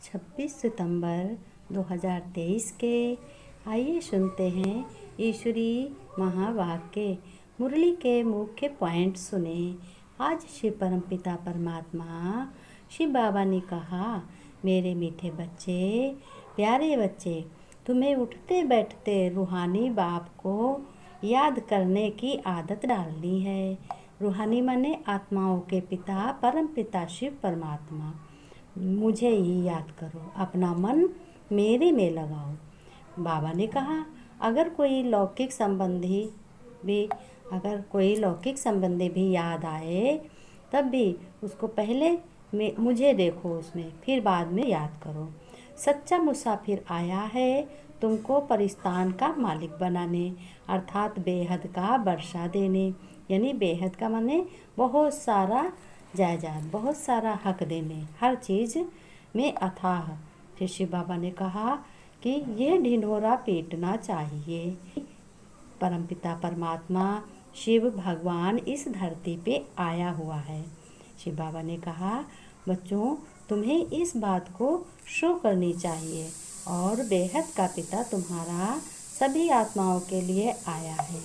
26 सितंबर 2023 के। आइए सुनते हैं ईश्वरीय महावाक्य। मुरली के मुख्य पॉइंट सुने। आज श्री परमपिता परमात्मा शिव बाबा ने कहा, मेरे मीठे बच्चे, प्यारे बच्चे, तुम्हें उठते बैठते रूहानी बाप को याद करने की आदत डालनी है। रूहानी माने आत्माओं के पिता परम पिता शिव परमात्मा। मुझे ही याद करो, अपना मन मेरे में लगाओ। बाबा ने कहा, अगर कोई लौकिक संबंधी भी याद आए, तब भी उसको पहले मुझे देखो उसमें, फिर बाद में याद करो। सच्चा मुसाफिर आया है तुमको परिस्तान का मालिक बनाने, अर्थात बेहद का वर्षा देने। यानी बेहद का माने बहुत सारा जायदाद, बहुत सारा हक देने, हर चीज़ में अथाह। फिर शिव बाबा ने कहा कि ये ढिंढोरा पीटना चाहिए। परमपिता परमात्मा शिव भगवान इस धरती पे आया हुआ है। शिव बाबा ने कहा, बच्चों, तुम्हें इस बात को शो करनी चाहिए और बेहद का पिता तुम्हारा सभी आत्माओं के लिए आया है।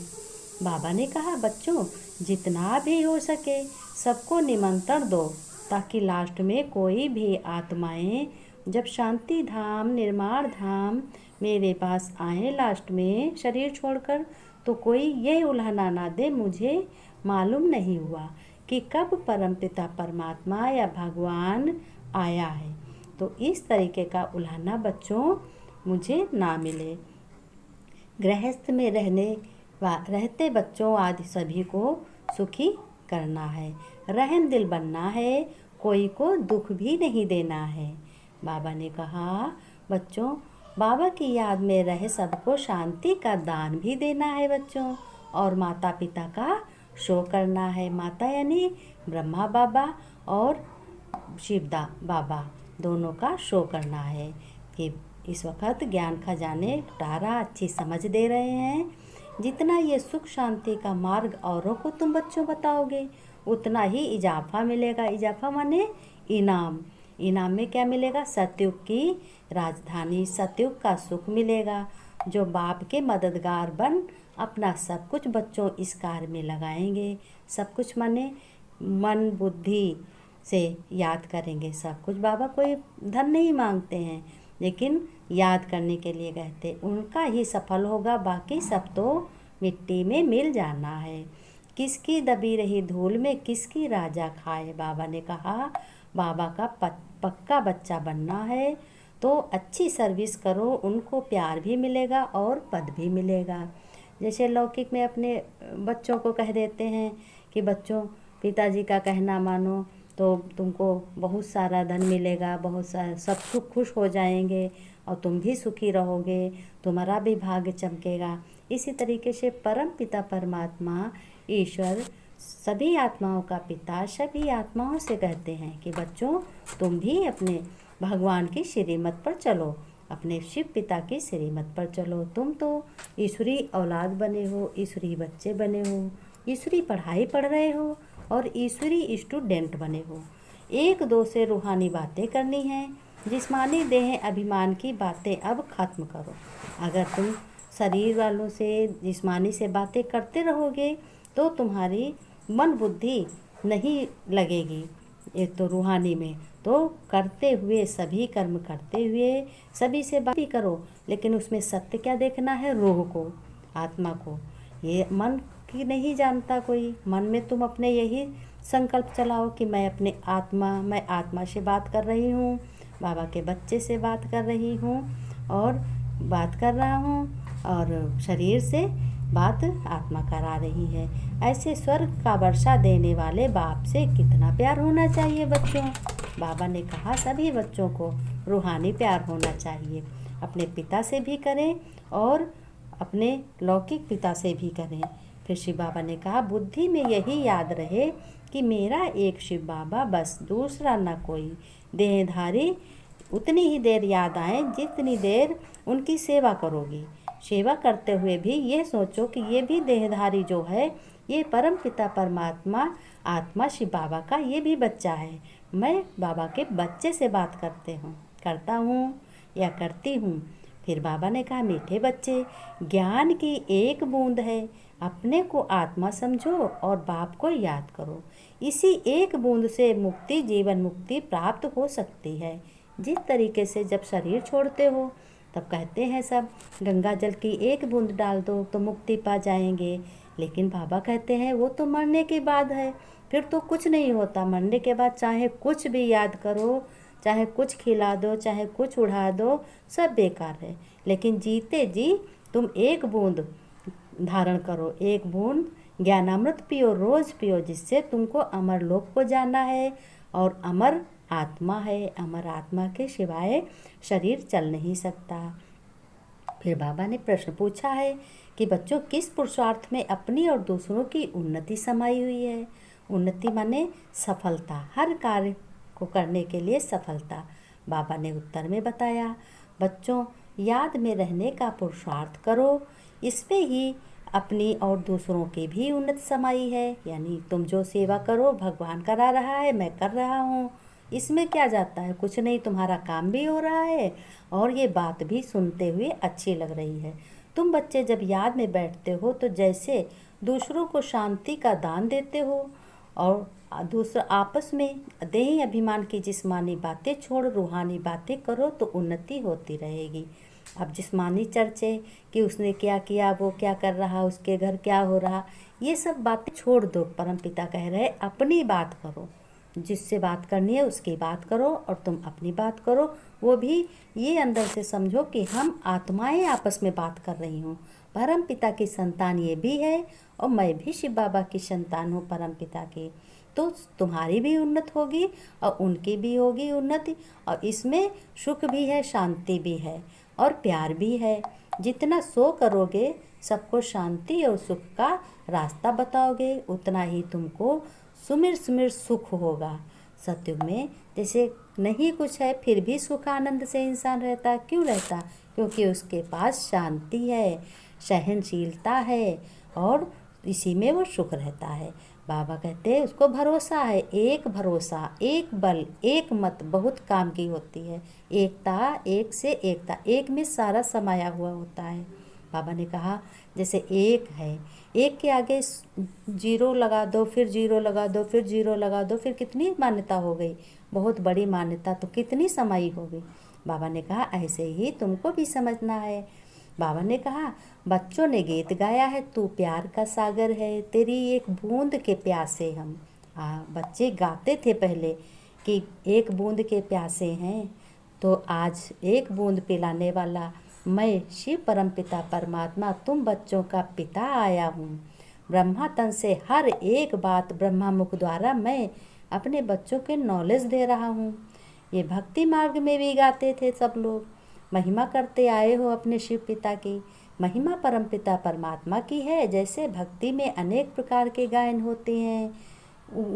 बाबा ने कहा, बच्चों, जितना भी हो सके सबको निमंत्रण दो, ताकि लास्ट में कोई भी आत्माएं जब शांति धाम निर्माण धाम मेरे पास आए लास्ट में शरीर छोड़कर, तो कोई ये उल्हाना ना दे, मुझे मालूम नहीं हुआ कि कब परमपिता परमात्मा या भगवान आया है। तो इस तरीके का उल्हाना बच्चों मुझे ना मिले। गृहस्थ में रहते बच्चों आदि सभी को सुखी करना है, रहम दिल बनना है, कोई को दुख भी नहीं देना है। बाबा ने कहा, बच्चों, बाबा की याद में रहे सबको शांति का दान भी देना है बच्चों, और माता पिता का शो करना है। माता यानी ब्रह्मा बाबा और शिवदा बाबा, दोनों का शो करना है कि इस वक्त ज्ञान खजाने लुटारा अच्छी समझ दे रहे हैं। जितना ये सुख शांति का मार्ग औरों को तुम बच्चों बताओगे, उतना ही इजाफा मिलेगा। इजाफा माने इनाम। इनाम में क्या मिलेगा? सतयुग की राजधानी, सतयुग का सुख मिलेगा। जो बाप के मददगार बन अपना सब कुछ बच्चों इस कार्य में लगाएंगे। सब कुछ माने मन बुद्धि से याद करेंगे सब कुछ। बाबा कोई धन नहीं मांगते हैं, लेकिन याद करने के लिए कहते, उनका ही सफल होगा, बाकी सब तो मिट्टी में मिल जाना है। किसकी दबी रही धूल में किसकी राजा खाए। बाबा ने कहा, बाबा का पक्का बच्चा बनना है तो अच्छी सर्विस करो, उनको प्यार भी मिलेगा और पद भी मिलेगा। जैसे लौकिक में अपने बच्चों को कह देते हैं कि बच्चों, पिताजी का कहना मानो तो तुमको बहुत सारा धन मिलेगा, बहुत सारा सब सुख खुश हो जाएंगे और तुम भी सुखी रहोगे, तुम्हारा भी भाग्य चमकेगा। इसी तरीके से परम पिता परमात्मा ईश्वर सभी आत्माओं का पिता सभी आत्माओं से कहते हैं कि बच्चों, तुम भी अपने भगवान की श्रीमत पर चलो, अपने शिव पिता की श्रीमत पर चलो। तुम तो ईश्वरी औलाद बने हो, ईश्वरी बच्चे बने हो, ईश्वरी पढ़ाई पढ़ रहे हो और ईश्वरी स्टूडेंट बने हो। एक दो से रूहानी बातें करनी है, जिस्मानी देह अभिमान की बातें अब खत्म करो। अगर तुम शरीर वालों से जिस्मानी से बातें करते रहोगे तो तुम्हारी मन बुद्धि नहीं लगेगी। एक तो रूहानी में तो करते हुए सभी कर्म करते हुए सभी से बात भी करो, लेकिन उसमें सत्य क्या देखना है? रूह को, आत्मा को। ये मन की नहीं जानता कोई। मन में तुम अपने यही संकल्प चलाओ कि मैं आत्मा से बात कर रही हूँ, बाबा के बच्चे से बात कर रही हूँ और बात कर रहा हूँ, और शरीर से बात आत्मा करा रही है। ऐसे स्वर्ग का वर्षा देने वाले बाप से कितना प्यार होना चाहिए बच्चों। बाबा ने कहा, सभी बच्चों को रूहानी प्यार होना चाहिए। अपने पिता से भी करें और अपने लौकिक पिता से भी करें। फिर शिव बाबा ने कहा, बुद्धि में यही याद रहे कि मेरा एक शिव बाबा बस, दूसरा न कोई। देहधारी उतनी ही देर याद आए जितनी देर उनकी सेवा करोगी। सेवा करते हुए भी ये सोचो कि ये भी देहधारी जो है, ये परम पिता परमात्मा आत्मा शिव बाबा का ये भी बच्चा है। मैं बाबा के बच्चे से बात करते हूँ करता हूँ या करती हूँ। फिर बाबा ने कहा, मीठे बच्चे, ज्ञान की एक बूंद है, अपने को आत्मा समझो और बाप को याद करो। इसी एक बूंद से मुक्ति, जीवन मुक्ति प्राप्त हो सकती है। जिस तरीके से जब शरीर छोड़ते हो तब कहते हैं सब, गंगा जल की एक बूंद डाल दो तो मुक्ति पा जाएंगे। लेकिन बाबा कहते हैं वो तो मरने के बाद है, फिर तो कुछ नहीं होता। मरने के बाद चाहे कुछ भी याद करो, चाहे कुछ खिला दो, चाहे कुछ उड़ा दो, सब बेकार है। लेकिन जीते जी तुम एक बूंद धारण करो, एक बूंद ज्ञानामृत पियो, रोज़ पियो, जिससे तुमको अमर लोक को जाना है। और अमर आत्मा है, अमर आत्मा के सिवाय शरीर चल नहीं सकता। फिर बाबा ने प्रश्न पूछा है कि बच्चों, किस पुरुषार्थ में अपनी और दूसरों की उन्नति समाई हुई है? उन्नति माने सफलता, हर कार्य को करने के लिए सफलता। बाबा ने उत्तर में बताया, बच्चों, याद में रहने का पुरुषार्थ करो, इसमें ही अपनी और दूसरों की भी उन्नति समाई है। यानी तुम जो सेवा करो, भगवान करा रहा है, मैं कर रहा हूँ, इसमें क्या जाता है? कुछ नहीं, तुम्हारा काम भी हो रहा है और ये बात भी सुनते हुए अच्छी लग रही है। तुम बच्चे जब याद में बैठते हो तो जैसे दूसरों को शांति का दान देते हो और दूसरा आपस में देही अभिमान की जिस्मानी बातें छोड़ रूहानी बातें करो तो उन्नति होती रहेगी। अब जिस्मानी चर्चे कि उसने क्या किया, वो क्या कर रहा, उसके घर क्या हो रहा, ये सब बातें छोड़ दो। परमपिता कह रहे अपनी बात करो, जिससे बात करनी है उसकी बात करो और तुम अपनी बात करो। वो भी ये अंदर से समझो कि हम आत्माएं आपस में बात कर रही हूँ। परम पिता की संतान ये भी है और मैं भी शिव बाबा की संतान हूँ परम पिता की। तो तुम्हारी भी उन्नति होगी और उनकी भी होगी उन्नति। और इसमें सुख भी है, शांति भी है और प्यार भी है। जितना सो करोगे, सबको शांति और सुख का रास्ता बताओगे, उतना ही तुमको सुमिर सुमिर सुख होगा। सत्युग में जैसे नहीं कुछ है फिर भी सुख आनंद से इंसान रहता। क्यों रहता? क्योंकि उसके पास शांति है, सहनशीलता है और इसी में वो सुख रहता है। बाबा कहते हैं उसको भरोसा है, एक भरोसा, एक बल, एक मत बहुत काम की होती है। एकता, एक से एकता, एक में सारा समाया हुआ होता है। बाबा ने कहा जैसे एक है, एक के आगे जीरो लगा दो, फिर जीरो लगा दो, फिर जीरो लगा दो, फिर कितनी मान्यता हो गई, बहुत बड़ी मान्यता, तो कितनी समाई होगी। बाबा ने कहा ऐसे ही तुमको भी समझना है। बाबा ने कहा बच्चों ने गीत गाया है, तू प्यार का सागर है, तेरी एक बूंद के प्यासे हम। बच्चे गाते थे पहले कि एक बूंद के प्यासे हैं, तो आज एक बूंद पिलाने वाला मैं शिव परमपिता परमात्मा तुम बच्चों का पिता आया हूँ। ब्रह्मा तन से हर एक बात ब्रह्मा मुख द्वारा मैं अपने बच्चों के नॉलेज दे रहा हूँ। ये भक्ति मार्ग में भी गाते थे सब लोग, महिमा करते आए हो अपने शिव पिता की। महिमा परमपिता परमात्मा की है। जैसे भक्ति में अनेक प्रकार के गायन होते हैं,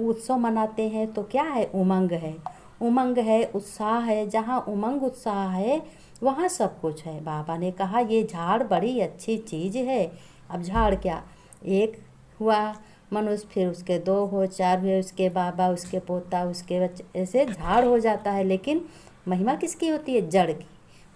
उत्सव मनाते हैं, तो क्या है? उमंग है, उमंग है, उत्साह है। जहाँ उमंग उत्साह है वहाँ सब कुछ है। बाबा ने कहा ये झाड़ बड़ी अच्छी चीज़ है। अब झाड़ क्या, एक हुआ मनुष्य, फिर उसके दो हो, चार हुए, उसके बाबा, उसके पोता, उसके बच्चे, ऐसे झाड़ हो जाता है। लेकिन महिमा किसकी होती है? जड़ की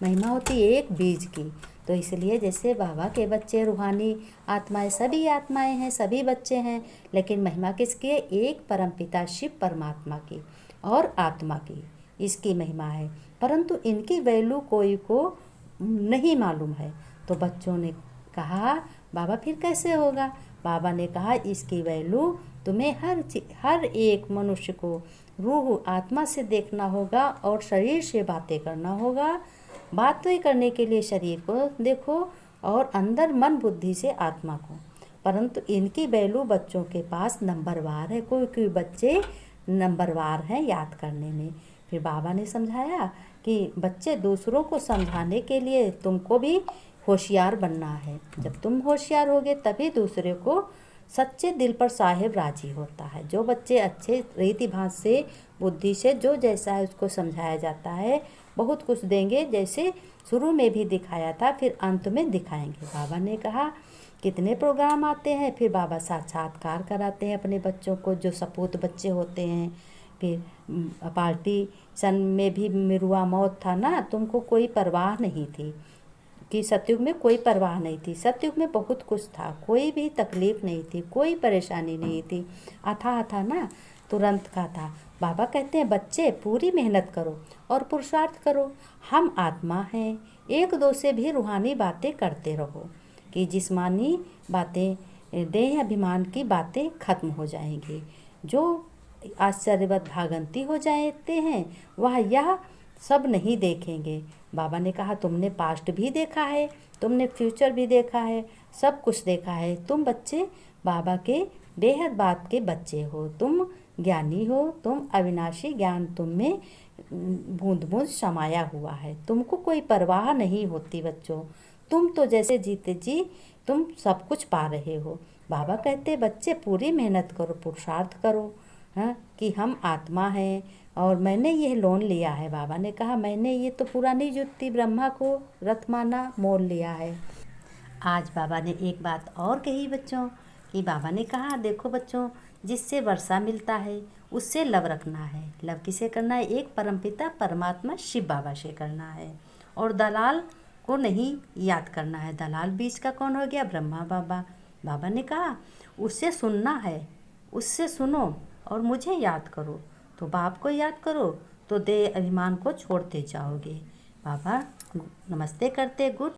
महिमा होती है, एक बीज की। तो इसलिए जैसे बाबा के बच्चे रूहानी आत्माएं, सभी आत्माएं हैं, सभी बच्चे हैं, लेकिन महिमा किसकी है? एक परमपिता शिव परमात्मा की और आत्मा की, इसकी महिमा है। परंतु इनकी वैल्यू कोई को नहीं मालूम है। तो बच्चों ने कहा बाबा फिर कैसे होगा? बाबा ने कहा इसकी वैल्यू तुम्हें हर एक मनुष्य को रूह आत्मा से देखना होगा और शरीर से बातें करना होगा। बातें करने के लिए शरीर को देखो और अंदर मन बुद्धि से आत्मा को। परंतु इनकी वैल्यू बच्चों के पास नंबरवार है। कोई कोई बच्चे नंबरवार हैं याद करने में। फिर बाबा ने समझाया कि बच्चे दूसरों को समझाने के लिए तुमको भी होशियार बनना है। जब तुम होशियार होगे तभी दूसरे को सच्चे दिल पर साहेब राजी होता है। जो बच्चे अच्छे रीति भात से, बुद्धि से, जो जैसा है उसको समझाया जाता है, बहुत कुछ देंगे। जैसे शुरू में भी दिखाया था, फिर अंत में दिखाएंगे। बाबा ने कहा कितने प्रोग्राम आते हैं, फिर बाबा साक्षात्कार कराते हैं अपने बच्चों को, जो सपूत बच्चे होते हैं। फिर पार्टी सन में भी मिरुआ मौत था ना, तुमको कोई परवाह नहीं थी कि सतयुग में कोई परवाह नहीं थी। सतयुग में बहुत कुछ था, कोई भी तकलीफ नहीं थी, कोई परेशानी नहीं थी। अथाह था ना, तुरंत का था। बाबा कहते हैं बच्चे पूरी मेहनत करो और पुरुषार्थ करो। हम आत्मा हैं, एक दो से भी रूहानी बातें करते रहो कि जिस्मानी बातें, देह अभिमान की बातें खत्म हो जाएंगी। जो आश्चर्यवत भागंती हो जाते हैं वह यह सब नहीं देखेंगे। बाबा ने कहा तुमने पास्ट भी देखा है, तुमने फ्यूचर भी देखा है, सब कुछ देखा है। तुम बच्चे बाबा के बेहद बात के बच्चे हो, तुम ज्ञानी हो, तुम अविनाशी ज्ञान तुम में बूंद बूंद समाया हुआ है। तुमको कोई परवाह नहीं होती बच्चों, तुम तो जैसे जीते जी तुम सब कुछ पा रहे हो। बाबा कहते बच्चे पूरी मेहनत करो, पुरुषार्थ करो, हाँ, कि हम आत्मा हैं और मैंने ये लोन लिया है। बाबा ने कहा मैंने ये तो पुरानी जुत्ती ब्रह्मा को रथ माना मोल लिया है। आज बाबा ने एक बात और कही बच्चों कि बाबा ने कहा देखो बच्चों, जिससे वर्षा मिलता है उससे लव रखना है। लव किसे करना है? एक परमपिता परमात्मा शिव बाबा से करना है। और दलाल को नहीं याद करना है। दलाल बीच का कौन हो गया? ब्रह्मा बाबा। बाबा ने कहा उससे सुनना है, उससे सुनो और मुझे याद करो। तो बाप को याद करो तो देह अभिमान को छोड़ते जाओगे। बाबा नमस्ते करते गुड